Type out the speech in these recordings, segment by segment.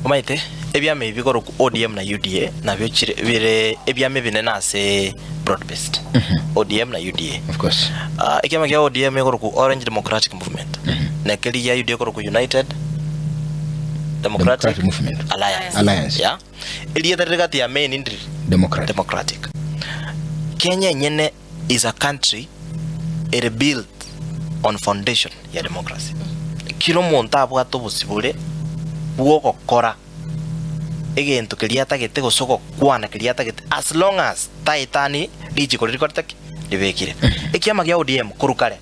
Umaite ebyame bigoro ku ODM na UDA na byo bire ebyame binena se broad based. ODM na UDA of course. Ekyama kya ODM egoro ku Orange Democratic Movement. Na kali ya UDA egoro ku United Democratic Movement Alliance. Yeah. Ili yatagati ya main indri Democratic. Kenya nyene is a country built on foundation ya democracy. Kilo monta abwato busibule buoko kora egento kiliata gete gosoko kwana kiliata gete as long as taitani diji korikotek libekire ekiama kya ODM kurukale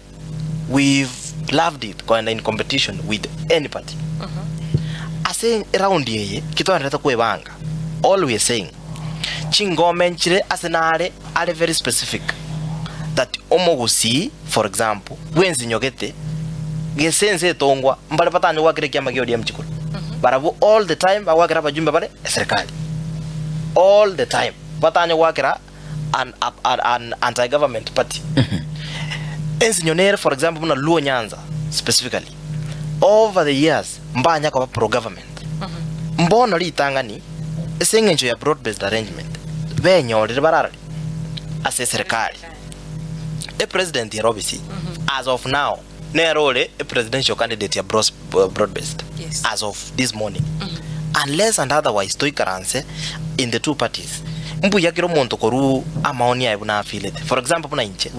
we've loved it kwenda in competition with any party ase round yeye kitondeta kwebanga always saying chingome nchire asenare are very specific that omogusi for example wenzi nyogete gesense tongwa mbale patani wakire kiama kya ODM chikuru barabu all the time awakira bajumbe bale serikali all the time patanya wakira an anti-government party ensinyonere for example muna Luo Nyanza specifically over the years mbanya kwa pro government mbono litangani esengenjo ya broad based arrangement benyo libarara ase serikali president ya Robisi as of now nerole a presidential candidate ya broad based as of this morning unless and otherwise toikaranse in the two parties mbu yakiro monto koru amaoni ya ibuna affiliate for example buna inche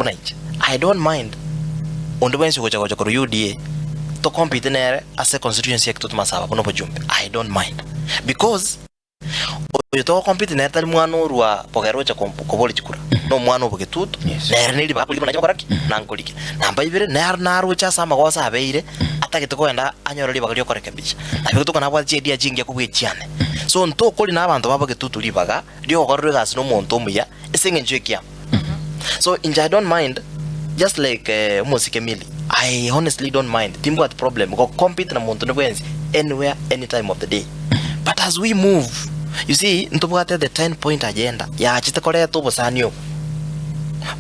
I don't mind ondwensi gocha koru UDA to compete nere as a constituency act masaba buno bujumbe I don't mind because oyo to compete nere tali mwana ruwa pogerocha koboli chikura no mwana obugetutu nere nili bakuli bana chokoraki nankolike namba ibere nere narucha sama gosa abeire atagete kwenda anyorori bakali okorekebisha nabyo tuko nabwa chedia jingi yakubwechiane so nto koli nabantu babagetutu libaga dio gorre gas no monto omuya esengenje ekia so I don't mind just like musike mili I honestly don't mind timbo at problem go compete na monto nebwenzi anywhere anytime of the day but as we move you see ntobwate the 10-point agenda ya chitekole tobosanyo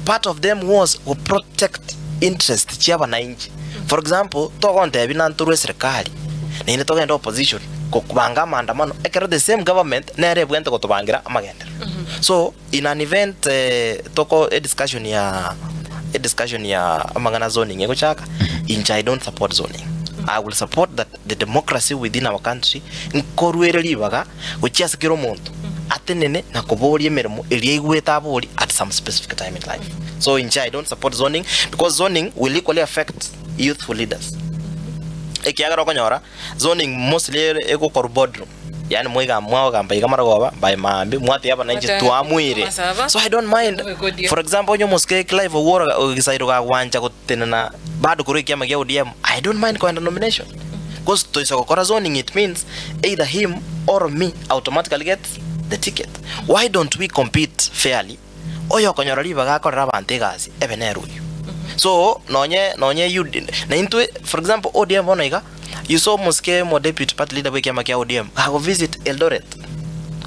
part of them was to protect interest chiaba na inchi for example togonte binanturu serikali na ine togenda opposition ko kubanga maandamano ekero the same government na ere bwente gotobangira amagenda so in an event toko a discussion ya amangana zoning ego chaka incha I don't support zoning. I will support that the democracy within our country nkorwere libaga gochiasa kiro monto atenene na kobori emeremo eri igweta abori at some specific time in life. So incha I don't support zoning because zoning will equally affect youthful leaders. Ekiagara konyora zoning mostly ego kor boardroom yani mwiga mwaga mbayiga maragoba by mambi mwati yaba na inji tuamwire so I don't mind for example nyo moske live war ogisairo ga wanja gotenana bado kuri kiama kya ODM I don't mind kwa nomination because to isoko kora zoning it means either him or me automatically gets the ticket. Why don't we compete fairly oyo konyora liba ga korra bantegasi ebeneru so nonye you na into for example ODM onaiga you saw moske mo deputy party leader we kiama kya ODM go visit Eldoret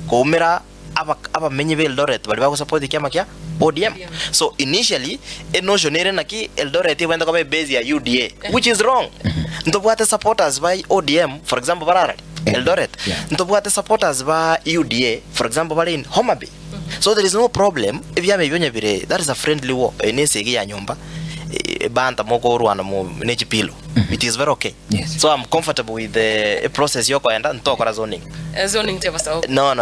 ko umira aba menye be Eldoret bali ba support kiama kya ODM so initially notion ere naki Eldoret wenda ko be base ya UDA which is wrong ntobwate supporters by ODM for example barara Eldoret ntobwate supporters by UDA for example bali in Homa Bay so there is no problem if yame byonya bire that is a friendly war enesege ya nyumba banta moko ruana mo nechipilo it is very okay so I'm comfortable with the process yoko enda ntokora zoning zoning tebasa no